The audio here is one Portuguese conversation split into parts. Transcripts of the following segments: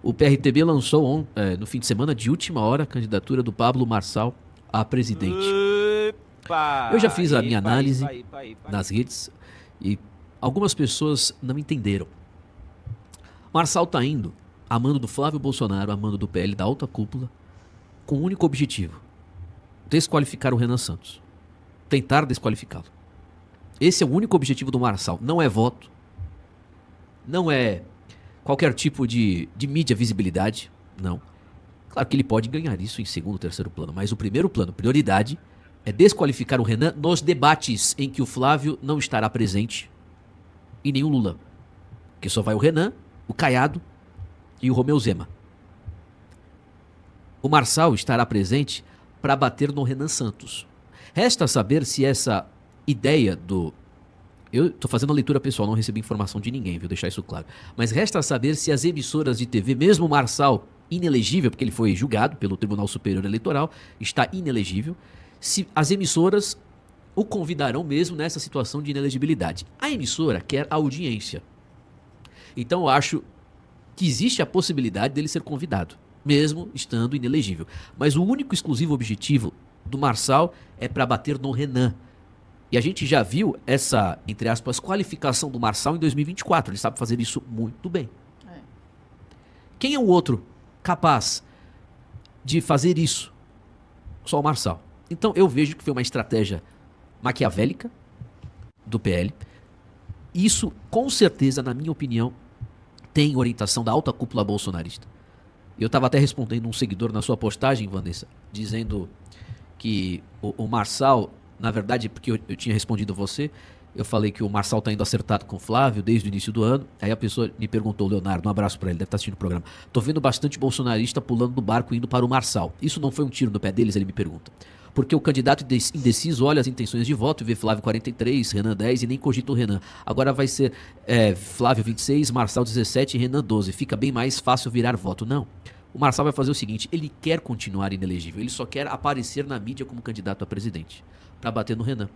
O PRTB lançou no fim de semana, de última hora, a candidatura do Pablo Marçal a presidente. Eu já fiz a minha análise nas redes e algumas pessoas não entenderam. Marçal está indo a mando do Flávio Bolsonaro, a mando do PL da alta cúpula, com um único objetivo: desqualificar o Renan Santos. Tentar desqualificá-lo. Esse é o único objetivo do Marçal. Não é voto, não é qualquer tipo de mídia, visibilidade, não. Claro que ele pode ganhar isso em segundo, terceiro plano, mas o primeiro plano, prioridade, é desqualificar o Renan nos debates em que o Flávio não estará presente e nem o Lula. Porque só vai o Renan, o Caiado e o Romeu Zema. O Marçal estará presente para bater no Renan Santos. Resta saber se essa ideia do... Eu estou fazendo a leitura pessoal, não recebi informação de ninguém, viu? Deixar isso claro. Mas resta saber se as emissoras de TV, mesmo o Marçal, inelegível, porque ele foi julgado pelo Tribunal Superior Eleitoral, está inelegível, se as emissoras o convidarão mesmo nessa situação de inelegibilidade. A emissora quer audiência. Então eu acho que existe a possibilidade dele ser convidado, mesmo estando inelegível. Mas o único exclusivo objetivo do Marçal é para bater no Renan. E a gente já viu essa, entre aspas, qualificação do Marçal em 2024. Ele sabe fazer isso muito bem. Quem é o outro capaz de fazer isso? Só o Marçal. Então eu vejo que foi uma estratégia maquiavélica do PL. Isso, com certeza, na minha opinião, tem orientação da alta cúpula bolsonarista. Eu estava até respondendo um seguidor na sua postagem, Vanessa, dizendo que o Marçal, na verdade, porque eu tinha respondido você, eu falei que o Marçal está indo acertado com o Flávio desde o início do ano. Aí a pessoa me perguntou, Leonardo, um abraço para ele, deve estar assistindo o programa. Tô vendo bastante bolsonarista pulando do barco indo para o Marçal. Isso não foi um tiro no pé deles? Ele me pergunta. Porque o candidato indeciso olha as intenções de voto e vê Flávio 43, Renan 10 e nem cogita o Renan. Agora vai ser Flávio 26, Marçal 17 e Renan 12. Fica bem mais fácil virar voto. Não. O Marçal vai fazer o seguinte, ele quer continuar inelegível, ele só quer aparecer na mídia como candidato a presidente, para bater no Renan.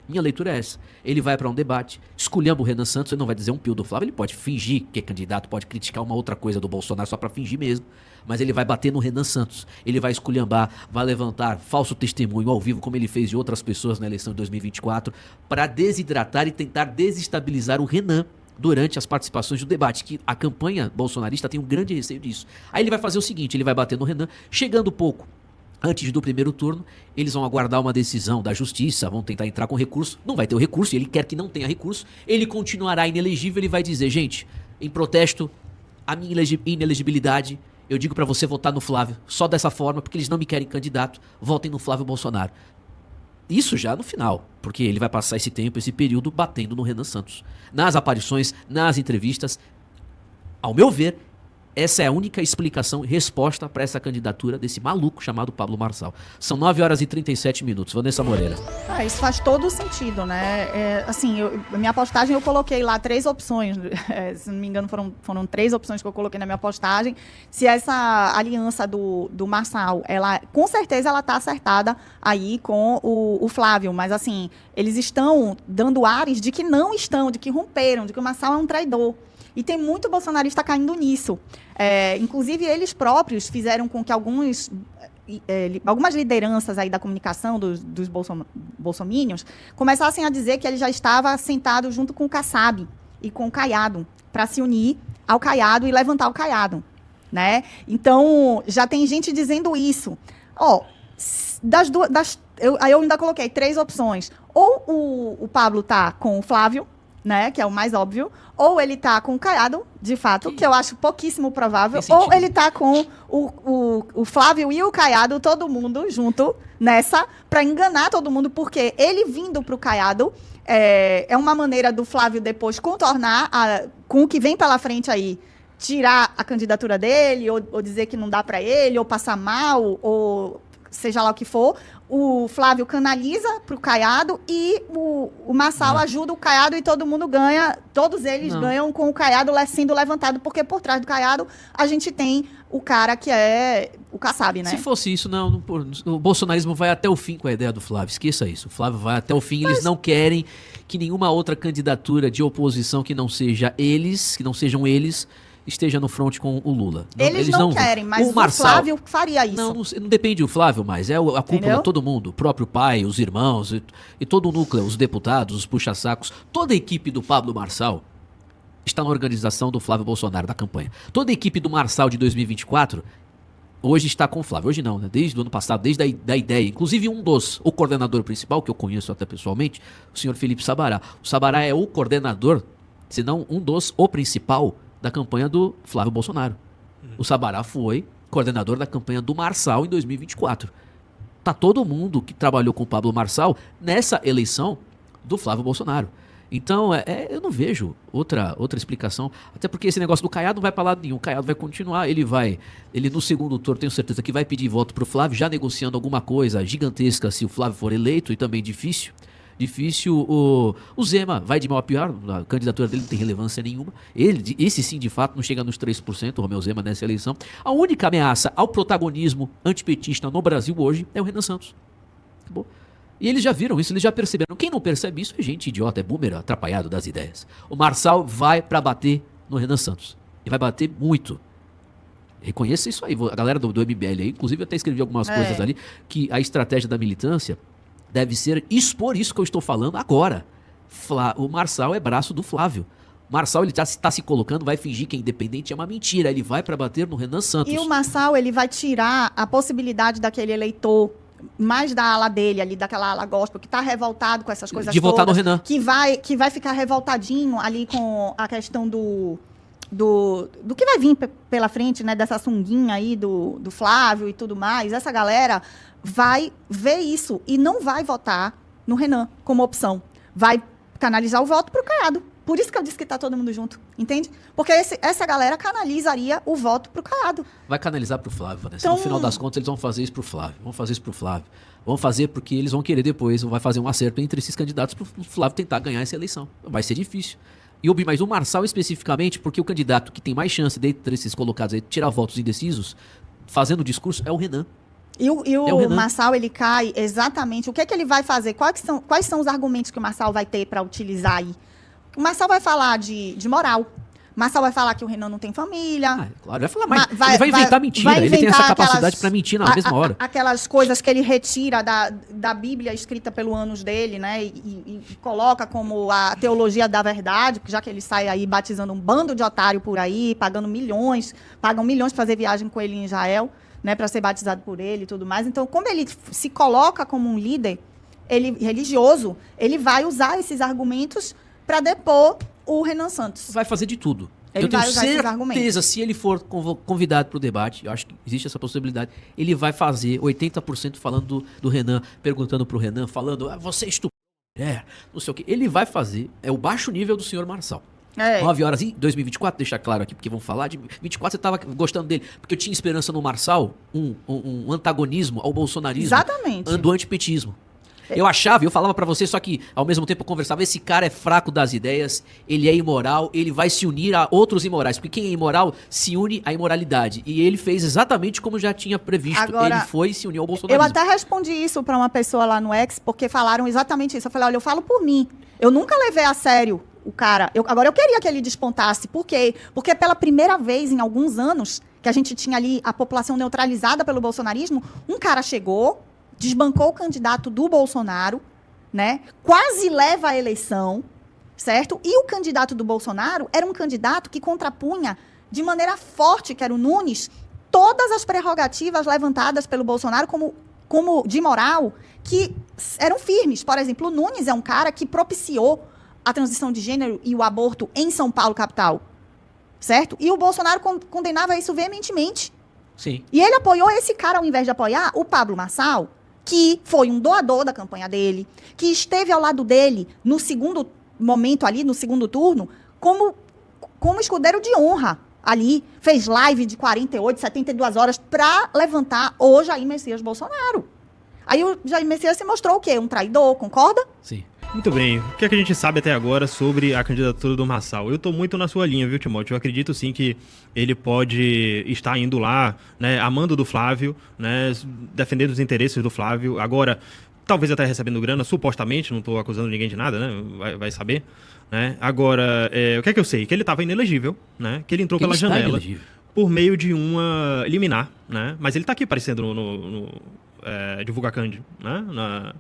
Minha leitura é essa. Ele vai para um debate, esculhamba o Renan Santos, ele não vai dizer um pio do Flávio, ele pode fingir que é candidato, pode criticar uma outra coisa do Bolsonaro só para fingir mesmo, mas ele vai bater no Renan Santos, ele vai esculhambar, vai levantar falso testemunho ao vivo, como ele fez de outras pessoas na eleição de 2024, para desidratar e tentar desestabilizar o Renan durante as participações do debate, que a campanha bolsonarista tem um grande receio disso. Aí ele vai fazer o seguinte, ele vai bater no Renan, chegando pouco antes do primeiro turno, eles vão aguardar uma decisão da justiça, vão tentar entrar com recurso, não vai ter o recurso, ele quer que não tenha recurso, ele continuará inelegível, ele vai dizer, gente, em protesto à minha inelegibilidade, eu digo pra você votar no Flávio, só dessa forma, porque eles não me querem candidato, votem no Flávio Bolsonaro. Isso já no final, porque ele vai passar esse tempo, esse período, batendo no Renan Santos. Nas aparições, nas entrevistas, ao meu ver, essa é a única explicação e resposta para essa candidatura desse maluco chamado Pablo Marçal. São 9 horas e 37 minutos. Vanessa Moreira. Isso faz todo sentido, né? Minha postagem eu coloquei lá 3 opções. Se não me engano, foram 3 opções que eu coloquei na minha postagem. Se essa aliança do Marçal, com certeza ela está acertada aí com o Flávio. Mas, assim, eles estão dando ares de que não estão, de que romperam, de que o Marçal é um traidor. E tem muito bolsonarista caindo nisso. Inclusive, eles próprios fizeram com que algumas lideranças aí da comunicação dos bolsominions começassem a dizer que ele já estava sentado junto com o Kassab e com o Caiado, para se unir ao Caiado e levantar o Caiado, né? Então, já tem gente dizendo isso. Eu ainda coloquei 3 opções. Ou o Pablo tá com o Flávio, né, que é o mais óbvio, ou ele tá com o Caiado, de fato, que eu acho pouquíssimo provável, ou ele tá com o Flávio e o Caiado, todo mundo junto nessa, para enganar todo mundo, porque ele vindo pro Caiado é uma maneira do Flávio depois contornar com o que vem pela frente aí, tirar a candidatura dele, ou dizer que não dá para ele, ou passar mal, ou seja lá o que for. O Flávio canaliza para o Caiado e o Marçal ajuda o Caiado e todo mundo ganha, todos eles ganham com o Caiado sendo levantado, porque por trás do Caiado a gente tem o cara que é o Kassab, né? Se fosse isso, o bolsonarismo vai até o fim com a ideia do Flávio, esqueça isso, o Flávio vai até o fim, eles não querem que nenhuma outra candidatura de oposição que não sejam eles, esteja no front com o Lula. Eles não querem, mas o Flávio faria isso. Não depende do Flávio mais, é a cúpula, Entendeu? todo mundo, o próprio pai, os irmãos e todo o núcleo, os deputados, os puxa-sacos, toda a equipe do Pablo Marçal está na organização do Flávio Bolsonaro, da campanha. Toda a equipe do Marçal de 2024 hoje está com o Flávio. Hoje não, né? Desde o ano passado, desde a ideia. Inclusive o coordenador principal, que eu conheço até pessoalmente, o senhor Felipe Sabará. O Sabará é o coordenador, se não o principal da campanha do Flávio Bolsonaro. O Sabará foi coordenador da campanha do Marçal em 2024. Tá todo mundo que trabalhou com o Pablo Marçal nessa eleição do Flávio Bolsonaro. Então, eu não vejo outra explicação. Até porque esse negócio do Caiado não vai para lado nenhum. O Caiado vai continuar. Ele no segundo turno, tenho certeza que vai pedir voto pro Flávio, já negociando alguma coisa gigantesca se o Flávio for eleito, e também difícil. O Zema vai de mal a pior, a candidatura dele não tem relevância nenhuma. Esse sim, de fato, não chega nos 3%, o Romeu Zema, nessa eleição. A única ameaça ao protagonismo antipetista no Brasil hoje é o Renan Santos. Acabou. E eles já viram isso, eles já perceberam. Quem não percebe isso é gente idiota, é boomer atrapalhado das ideias. O Marçal vai pra bater no Renan Santos. E vai bater muito. Reconheça isso aí. A galera do MBL aí, inclusive eu até escrevi algumas coisas ali, que a estratégia da militância deve ser expor isso que eu estou falando agora. O Marçal é braço do Flávio. O Marçal, ele está se colocando, vai fingir que é independente, é uma mentira. Ele vai pra bater no Renan Santos. E o Marçal, ele vai tirar a possibilidade daquele eleitor mais da ala dele ali, daquela ala gospel, que tá revoltado com essas coisas de votar no Renan. Que vai ficar revoltadinho ali com a questão do que vai vir pela frente, né, dessa sunguinha aí do Flávio e tudo mais. Essa galera vai ver isso e não vai votar no Renan como opção. Vai canalizar o voto pro Caiado. Por isso que eu disse que tá todo mundo junto, entende? Porque essa galera canalizaria o voto pro Caiado. Vai canalizar pro Flávio, Vanessa. Então, no final das contas, eles vão fazer isso pro Flávio. Vão fazer porque eles vão querer depois, vai fazer um acerto entre esses candidatos pro Flávio tentar ganhar essa eleição. Vai ser difícil. Mas o Marçal especificamente, porque o candidato que tem mais chance dentre esses colocados aí, tirar votos indecisos, fazendo o discurso, é o Renan. E o Marçal, ele cai exatamente... O que é que ele vai fazer? Quais são os argumentos que o Marçal vai ter para utilizar aí? O Marçal vai falar de moral. O Marçal vai falar que o Renan não tem família. Claro, vai falar, mas ele vai inventar mentira. Ele tem essa capacidade para mentir na mesma hora. Aquelas coisas que ele retira da Bíblia escrita pelo ânus dele, né? E coloca como a teologia da verdade, já que ele sai aí batizando um bando de otário por aí, pagam milhões para fazer viagem com ele em Israel, né? Para ser batizado por ele e tudo mais. Então, como ele se coloca como um líder religioso, ele vai usar esses argumentos para depor o Renan Santos. Vai fazer de tudo. Ele eu tenho vai usar esses argumentos. certeza, se ele for convidado para o debate, eu acho que existe essa possibilidade, ele vai fazer 80% falando do Renan, perguntando para o Renan, falando, você é estúpido, não sei o quê. Ele vai fazer, é o baixo nível do senhor Marçal. 9 horas em 2024, deixar claro aqui, porque vão falar de 24, você estava gostando dele, porque eu tinha esperança no Marçal, um antagonismo ao bolsonarismo. Exatamente. Do antipetismo. Eu achava, eu falava pra você, só que ao mesmo tempo eu conversava, esse cara é fraco das ideias, ele é imoral, ele vai se unir a outros imorais, porque quem é imoral se une à imoralidade. E ele fez exatamente como já tinha previsto. Agora, ele foi e se uniu ao bolsonarismo. Eu até respondi isso pra uma pessoa lá no X, porque falaram exatamente isso. Eu falei, olha, eu falo por mim. Eu nunca levei a sério o cara. Agora, eu queria que ele despontasse. Por quê? Porque pela primeira vez em alguns anos, que a gente tinha ali a população neutralizada pelo bolsonarismo, um cara chegou, desbancou o candidato do Bolsonaro, né? Quase leva a eleição, certo? E o candidato do Bolsonaro era um candidato que contrapunha de maneira forte, que era o Nunes, todas as prerrogativas levantadas pelo Bolsonaro como de moral, que eram firmes. Por exemplo, o Nunes é um cara que propiciou a transição de gênero e o aborto em São Paulo, capital, certo? E o Bolsonaro condenava isso veementemente. Sim. E ele apoiou esse cara ao invés de apoiar o Pablo Marçal, que foi um doador da campanha dele, que esteve ao lado dele no segundo momento ali, no segundo turno, como escudeiro de honra ali, fez live de 48, 72 horas para levantar o Jair Messias Bolsonaro. Aí o Jair Messias se mostrou o quê? Um traidor, concorda? Sim. Muito bem. O que é que a gente sabe até agora sobre a candidatura do Marçal? Eu estou muito na sua linha, viu, Timóteo? Eu acredito sim que ele pode estar indo lá, né, amando do Flávio, né, defendendo os interesses do Flávio. Agora, talvez até recebendo grana, supostamente, não estou acusando ninguém de nada, né? Vai saber. Né? Agora, o que é que eu sei? Que ele estava inelegível, né? Que ele entrou pela janela por meio de uma liminar, né? Mas ele está aqui aparecendo no Divulgacand, né?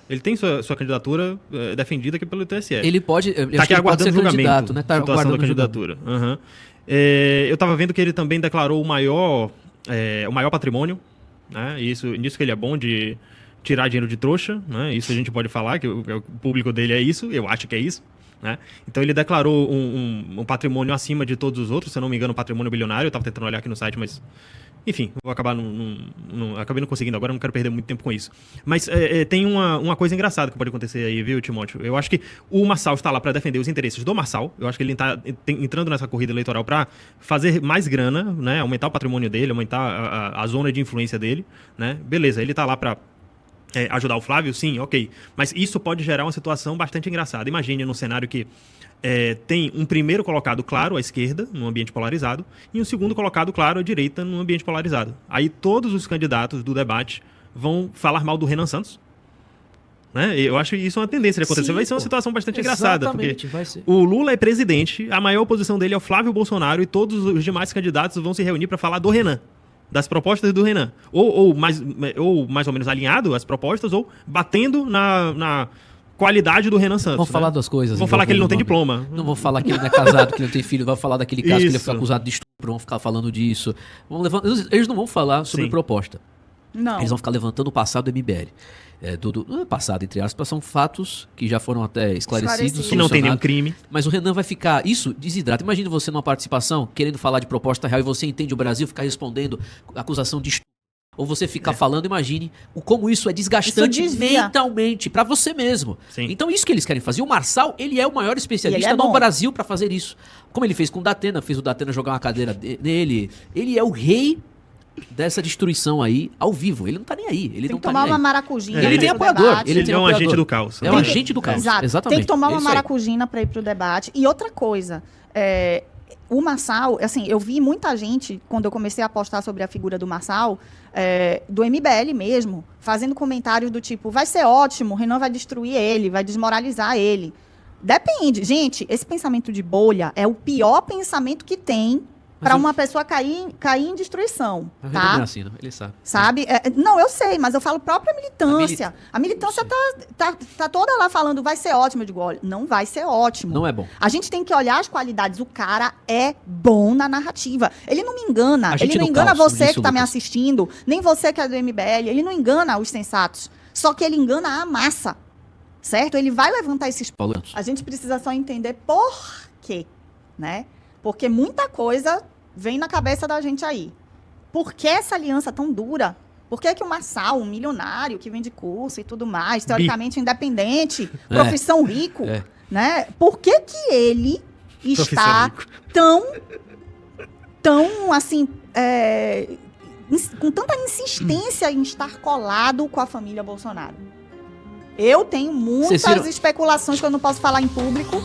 Ele tem sua candidatura defendida aqui pelo TSE. Ele pode... Está aqui aguardando o julgamento, né? Tá situação da candidatura. Uhum. Eu estava vendo que ele também declarou o maior patrimônio, né? Nisso que ele é bom de tirar dinheiro de trouxa, né? Isso a gente pode falar, que o público dele é isso, eu acho que é isso. Né? Então ele declarou um patrimônio acima de todos os outros, se eu não me engano, um patrimônio bilionário. Eu estava tentando olhar aqui no site, mas enfim, vou acabar acabei não conseguindo agora, não quero perder muito tempo com isso. Mas tem uma coisa engraçada que pode acontecer aí, viu, Timóteo? Eu acho que o Marçal está lá para defender os interesses do Marçal. Eu acho que ele está entrando nessa corrida eleitoral para fazer mais grana, né? Aumentar o patrimônio dele, aumentar a zona de influência dele, né? Beleza, ele está lá para ajudar o Flávio, sim, ok. Mas isso pode gerar uma situação bastante engraçada. Imagine num cenário que tem um primeiro colocado claro à esquerda, num ambiente polarizado, e um segundo colocado claro à direita, num ambiente polarizado. Aí todos os candidatos do debate vão falar mal do Renan Santos. Né? Eu acho que isso é uma tendência de acontecer. Sim, vai ser uma situação bastante engraçada. Porque o Lula é presidente, a maior oposição dele é o Flávio Bolsonaro, e todos os demais candidatos vão se reunir para falar do Renan. Das propostas do Renan. Ou mais ou menos alinhado às propostas, ou batendo na qualidade do Renan Santos. Vão falar das coisas. Vão falar que ele não tem diploma. Não vão falar que ele não é casado, que ele não tem filho. Vão falar daquele caso que ele foi acusado de estupro. Vão ficar falando disso. Eles não vão falar sobre proposta. Não. Eles vão ficar levantando o passado do MBL. Passado, entre aspas, são fatos que já foram até esclarecidos. Que não tem nenhum crime. Mas o Renan vai ficar... Isso desidrata. Imagina você numa participação, querendo falar de proposta real, e você entende o Brasil, ficar respondendo acusação de estupro. Ou você ficar falando, imagine como isso é desgastante mentalmente para você mesmo. Sim. Então isso que eles querem fazer. O Marçal, ele é o maior especialista no Brasil para fazer isso. Como ele fez com o Datena, fez o Datena jogar uma cadeira nele. Ele é o rei dessa destruição aí, ao vivo. Ele não tá nem aí. Ele tem não que tomar uma maracujina. Ele tem apoiador. Ele é um agente do caos. É um agente do caos. Exato. Exatamente. Tem que tomar uma maracujina para ir pro debate. E outra coisa, o Marçal, assim, eu vi muita gente, quando eu comecei a postar sobre a figura do Marçal, do MBL mesmo, fazendo comentários do tipo, vai ser ótimo, o Renan vai destruir ele, vai desmoralizar ele. Depende. Gente, esse pensamento de bolha é o pior pensamento que tem para uma pessoa cair em destruição, tá? Assim, não? Ele sabe. Sabe? Não, eu sei, mas eu falo própria militância. A militância tá toda lá falando, vai ser ótimo. Eu digo, olha, não vai ser ótimo. Não é bom. A gente tem que olhar as qualidades. O cara é bom na narrativa. Ele não me engana. Ele não engana você que tá me assistindo, nem você que é do MBL. Ele não engana os sensatos. Só que ele engana a massa. Certo? Ele vai levantar esses pontos. A gente precisa só entender por quê, né? Porque muita coisa vem na cabeça da gente aí. Por que essa aliança tão dura? Por que o Marçal, um milionário que vende curso e tudo mais, teoricamente independente, profissão rico, né? Por que ele está tão assim, com tanta insistência em estar colado com a família Bolsonaro? Eu tenho muitas especulações que eu não posso falar em público.